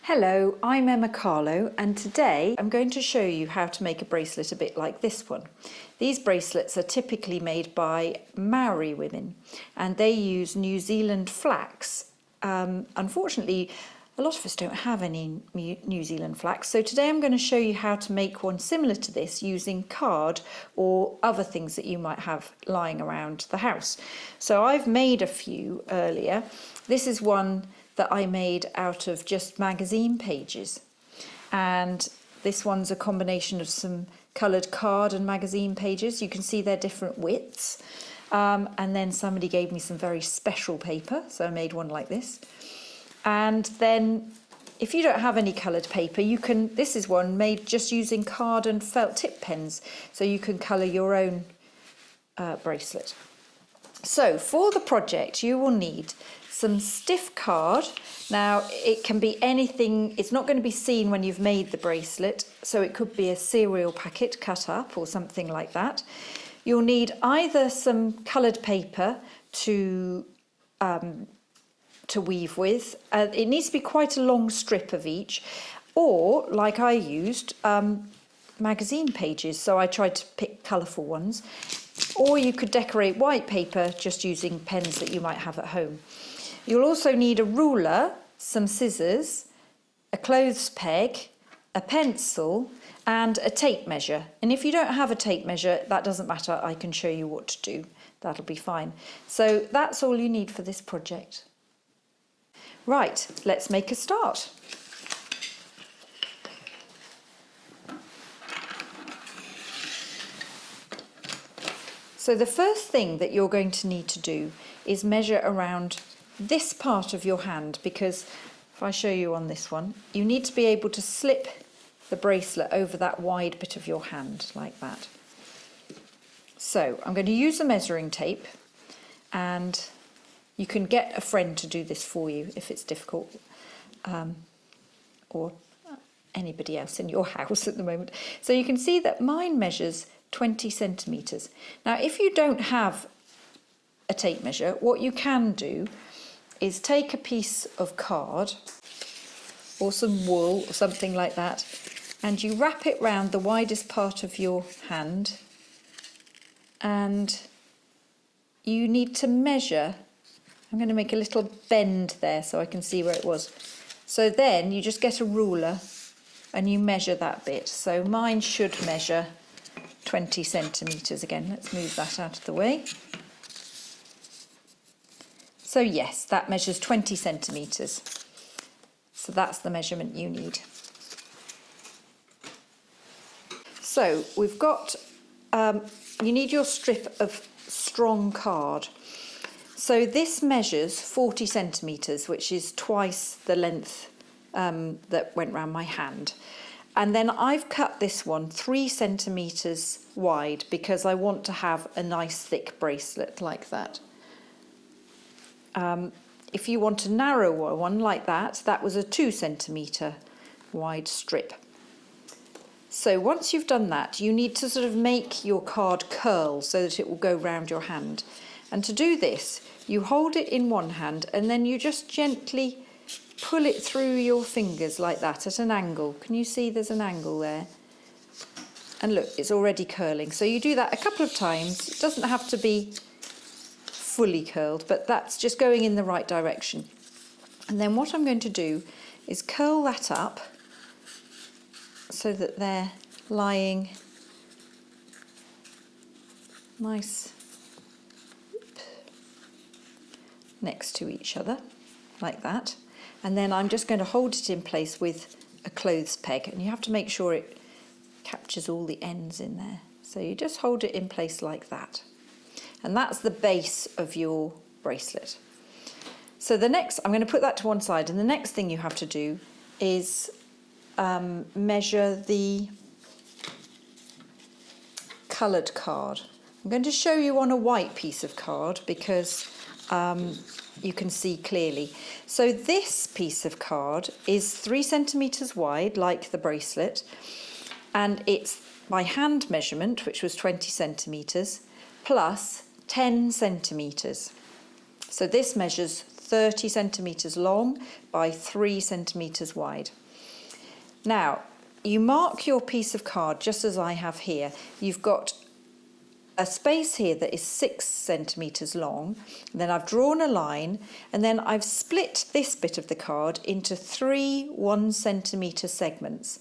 Hello, I'm Emma Carlow, and today I'm going to show you how to make a bracelet a bit like this one. These bracelets are typically made by Maori women and they use New Zealand flax. Unfortunately, a lot of us don't have any New Zealand flax, so today I'm going to show you how to make one similar to this using card or other things that you might have lying around the house. So I've made a few earlier. This is one that I made out of just magazine pages, and this one's a combination of some coloured card and magazine pages. You can see they're different widths, and then somebody gave me some very special paper, so I made one like this. And then if you don't have any coloured paper, you can, this is one made just using card and felt tip pens, so you can colour your own bracelet. So for the project you will need some stiff card. Now it can be anything, it's not going to be seen when you've made the bracelet, so it could be a cereal packet cut up or something like that. You'll need either some coloured paper to weave with. It needs to be quite a long strip of each, or like I used, magazine pages, so I tried to pick colourful ones. Or you could decorate white paper just using pens that you might have at home. You'll also need a ruler, some scissors, a clothes peg, a pencil and a tape measure. And if you don't have a tape measure, that doesn't matter, I can show you what to do. That'll be fine. So that's all you need for this project. Right, let's make a start. So the first thing that you're going to need to do is measure around this part of your hand, because if I show you on this one, you need to be able to slip the bracelet over that wide bit of your hand like that. So I'm going to use a measuring tape, and you can get a friend to do this for you if it's difficult, or anybody else in your house at the moment. So you can see that mine measures 20 centimetres. Now if you don't have a tape measure, what you can do is take a piece of card or some wool or something like that, and you wrap it round the widest part of your hand, and you need to measure. I'm going to make a little bend there so I can see where it was. So then you just get a ruler and you measure that bit. So mine should measure 20 centimetres again. Let's move that out of the way. So yes, that measures 20 centimetres. So that's the measurement you need. So we've got, you need your strip of strong card. So this measures 40 centimetres, which is twice the length that went round my hand. And then I've cut this one 3 centimetres wide because I want to have a nice thick bracelet like that. If you want a narrower one like that, that was a 2 centimetre wide strip. So once you've done that, you need to sort of make your card curl so that it will go round your hand. And to do this, you hold it in one hand and then you just gently pull it through your fingers like that at an angle. Can you see there's an angle there? And look, it's already curling. So you do that a couple of times. It doesn't have to be fully curled, but that's just going in the right direction. And then what I'm going to do is curl that up so that they're lying nice next to each other like that. And then I'm just going to hold it in place with a clothes peg, and you have to make sure it captures all the ends in there. So you just hold it in place like that. And that's the base of your bracelet. So the next, I'm going to put that to one side, and the next thing you have to do is measure the coloured card. I'm going to show you on a white piece of card because you can see clearly. So this piece of card is 3 centimetres wide, like the bracelet, and it's my hand measurement, which was 20 centimetres, plus 10 centimetres. So this measures 30 centimetres long by 3 centimetres wide. Now, you mark your piece of card just as I have here. You've got a space here that is 6 centimetres long, and then I've drawn a line, and then I've split this bit of the card into 3 1 centimetre segments,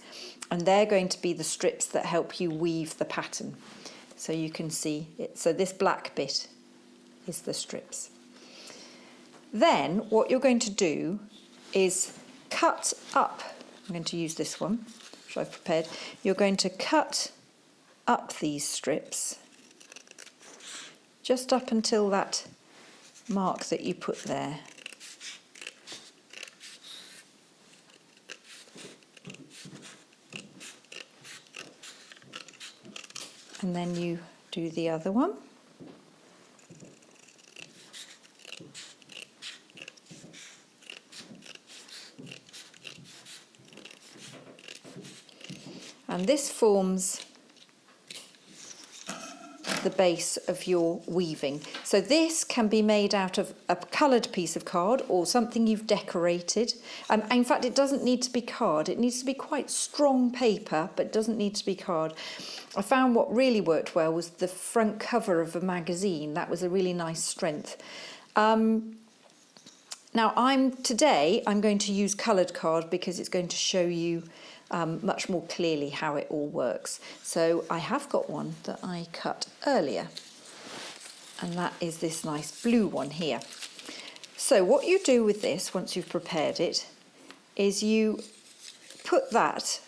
and they're going to be the strips that help you weave the pattern. So you can see it. So this black bit is the strips. Then what you're going to do is cut up. I'm going to use this one, which I've prepared. You're going to cut up these strips just up until that mark that you put there. And then you do the other one. And this forms the base of your weaving. So this can be made out of a coloured piece of card or something you've decorated. In fact, it doesn't need to be card. It needs to be quite strong paper, but it doesn't need to be card. I found what really worked well was the front cover of a magazine. That was a really nice strength. Now today I'm going to use coloured card because it's going to show you much more clearly how it all works. So I have got one that I cut earlier, and that is this nice blue one here. So what you do with this once you've prepared it is you put that,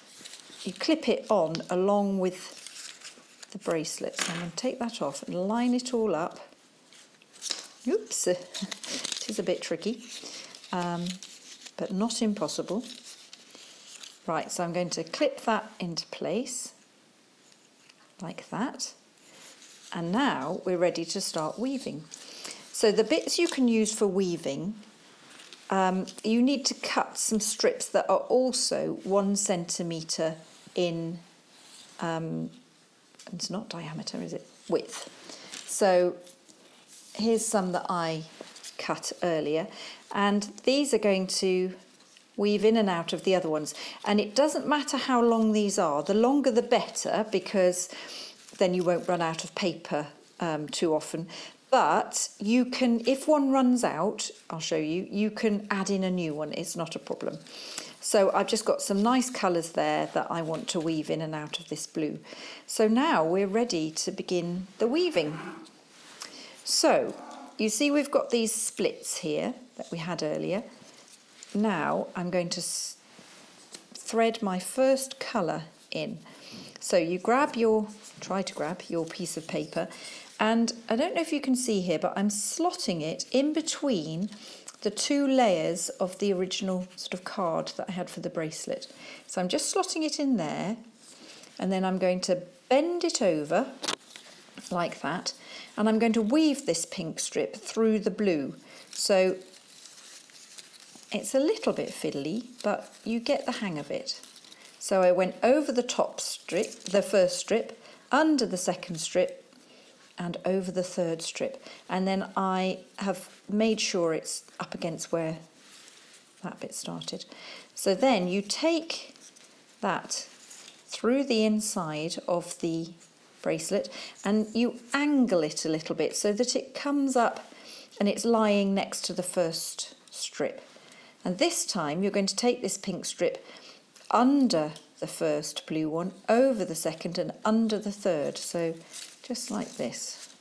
you clip it on along with the bracelet. So I'm going to take that off and line it all up. Oops, it is a bit tricky, but not impossible. Right, so I'm going to clip that into place, like that. And now we're ready to start weaving. So the bits you can use for weaving, you need to cut some strips that are also 1 centimetre in, it's not diameter, is it? Width. So here's some that I cut earlier, and these are going to weave in and out of the other ones, and it doesn't matter how long these are. The longer the better, because then you won't run out of paper too often. But you can, if one runs out, I'll show you, you can add in a new one. It's not a problem. So I've just got some nice colours there that I want to weave in and out of this blue. So now we're ready to begin the weaving. So you see we've got these splits here that we had earlier. Now I'm going to thread my first colour in. So you try to grab your piece of paper, and I don't know if you can see here, but I'm slotting it in between the 2 layers of the original sort of card that I had for the bracelet. So I'm just slotting it in there, and then I'm going to bend it over like that, and I'm going to weave this pink strip through the blue. So it's a little bit fiddly, but you get the hang of it. So I went over the top strip, the first strip, under the second strip, and over the third strip. And then I have made sure it's up against where that bit started. So then you take that through the inside of the bracelet and you angle it a little bit so that it comes up and it's lying next to the first strip. And this time you're going to take this pink strip under the first blue one, over the second and under the third. So just like this.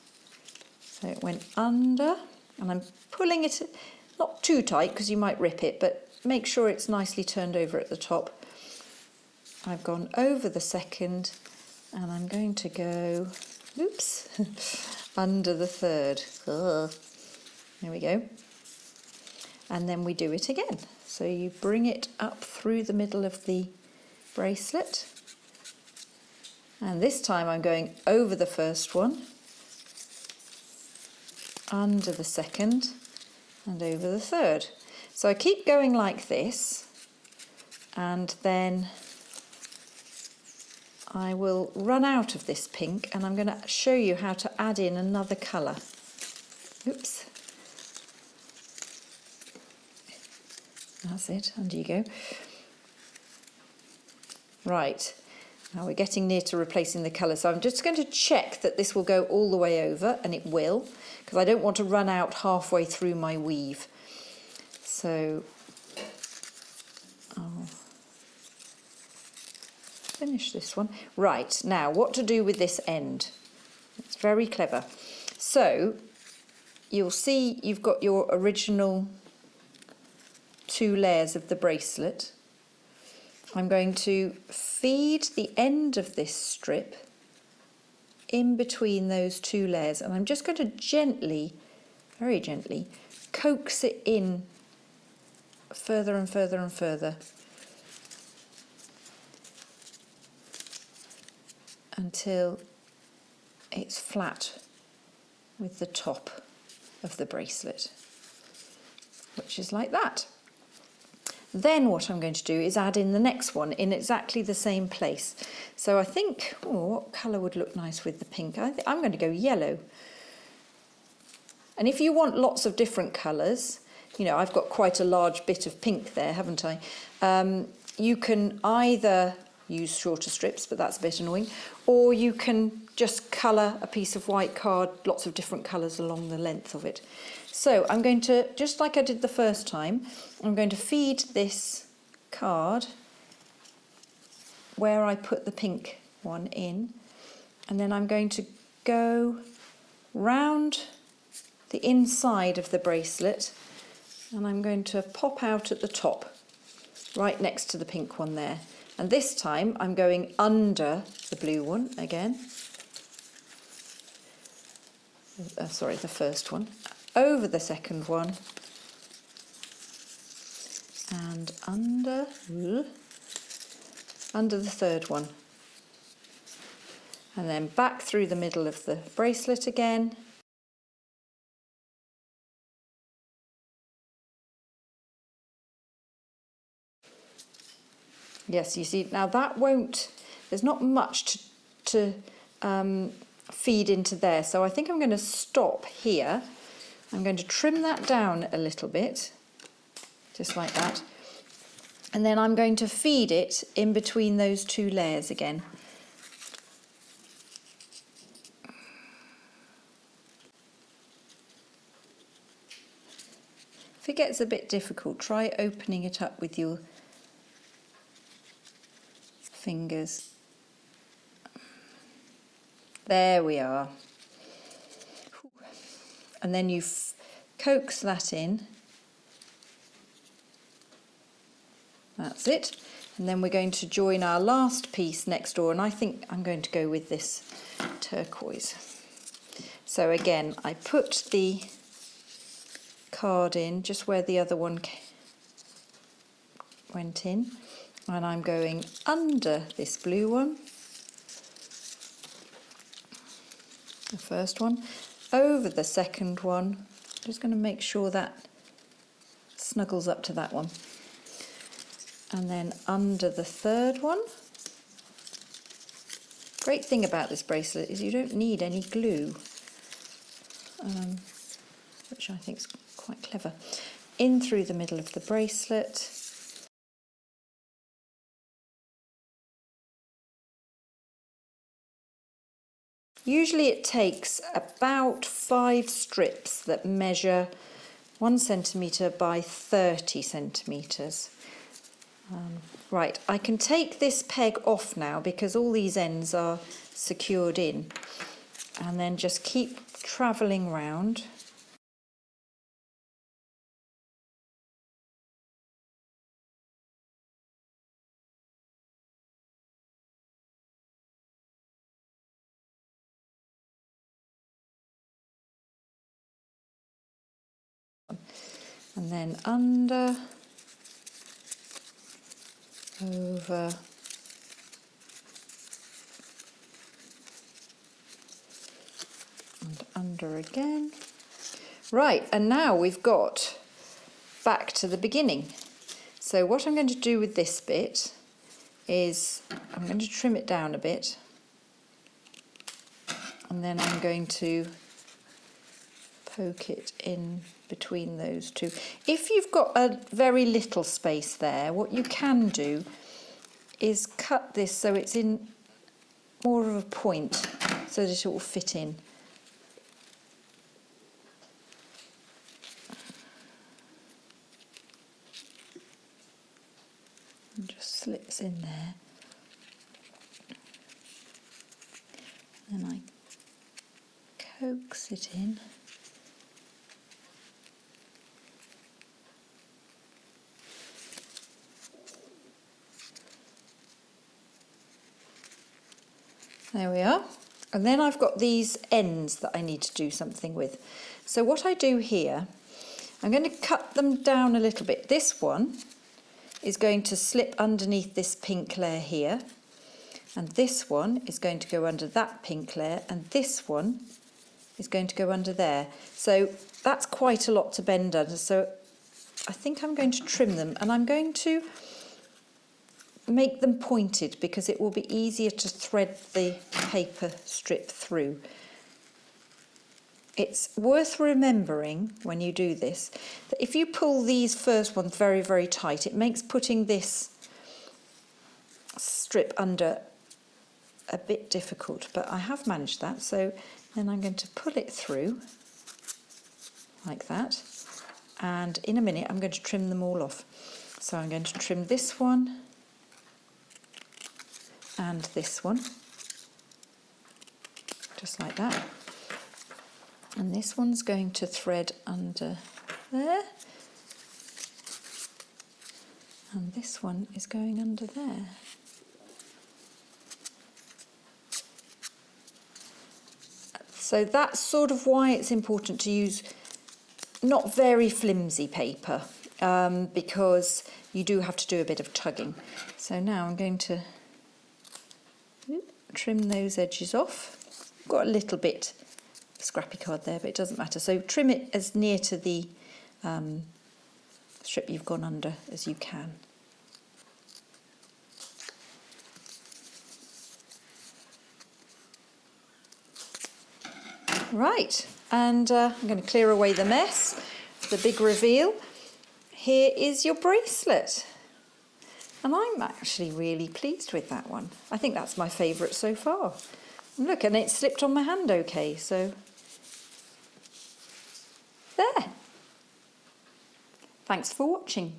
So it went under, and I'm pulling it, not too tight because you might rip it, but make sure it's nicely turned over at the top. I've gone over the second, and I'm going to go, oops, under the third. Ugh. There we go. And then we do it again. So you bring it up through the middle of the bracelet. And this time I'm going over the first one, under the second, and over the third. So I keep going like this, and then I will run out of this pink, and I'm going to show you how to add in another colour. Oops. That's it, under you go. Right, now we're getting near to replacing the colour, so I'm just going to check that this will go all the way over, and it will, because I don't want to run out halfway through my weave. So I'll finish this one. Right, now what to do with this end? It's very clever. So you'll see you've got your original 2 layers of the bracelet. I'm going to feed the end of this strip in between those 2 layers, and I'm just going to gently, very gently, coax it in further and further and further until it's flat with the top of the bracelet, which is like that. Then what I'm going to do is add in the next one in exactly the same place. So I think, what colour would look nice with the pink? I'm going to go yellow. And if you want lots of different colours, you know, I've got quite a large bit of pink there, haven't I? You can either use shorter strips, but that's a bit annoying, or you can just colour a piece of white card, lots of different colours along the length of it. So I'm going to, just like I did the first time, I'm going to feed this card where I put the pink one in, and then I'm going to go round the inside of the bracelet, and I'm going to pop out at the top, right next to the pink one there. And this time I'm going under the blue one again. Sorry, the first one. Over the second one. And under the third one. And then back through the middle of the bracelet again. Yes, you see, now that won't, there's not much to feed into there. So I think I'm going to stop here. I'm going to trim that down a little bit, just like that. And then I'm going to feed it in between those 2 layers again. If it gets a bit difficult, try opening it up with your fingers. There we are. And then you coax that in. That's it. And then we're going to join our last piece next door, and I think I'm going to go with this turquoise. So again, I put the card in just where the other one went in, and I'm going under this blue one, the first one, over the second one. I'm just going to make sure that snuggles up to that one, and then under the third one. Great thing about this bracelet is you don't need any glue, which I think is quite clever. In through the middle of the bracelet. Usually it takes about 5 strips that measure 1 centimetre by 30 centimetres. Right, I can take this peg off now because all these ends are secured in, and then just keep travelling round. And then under, over, and under again. Right, and now we've got back to the beginning. So what I'm going to do with this bit is I'm going to trim it down a bit, and then I'm going to poke it in between those two. If you've got a very little space there, what you can do is cut this so it's in more of a point so that it will fit in. And just slips in there. And I coax it in. There we are. And then I've got these ends that I need to do something with. So what I do here, I'm going to cut them down a little bit. This one is going to slip underneath this pink layer here. And this one is going to go under that pink layer. And this one is going to go under there. So that's quite a lot to bend under. So I think I'm going to trim them. And I'm going to make them pointed because it will be easier to thread the paper strip through. It's worth remembering when you do this that if you pull these first ones very, very tight, it makes putting this strip under a bit difficult, but I have managed that. So then I'm going to pull it through like that, and in a minute I'm going to trim them all off. So I'm going to trim this one and this one, just like that. And this one's going to thread under there. And this one is going under there. So that's sort of why it's important to use not very flimsy paper, because you do have to do a bit of tugging. So now I'm going to trim those edges off. I've got a little bit of scrappy card there, but it doesn't matter. So trim it as near to the strip you've gone under as you can. Right, and I'm going to clear away the mess, the big reveal. Here is your bracelet. And I'm actually really pleased with that one. I think that's my favourite so far. Look, and it slipped on my hand okay, so there. Thanks for watching.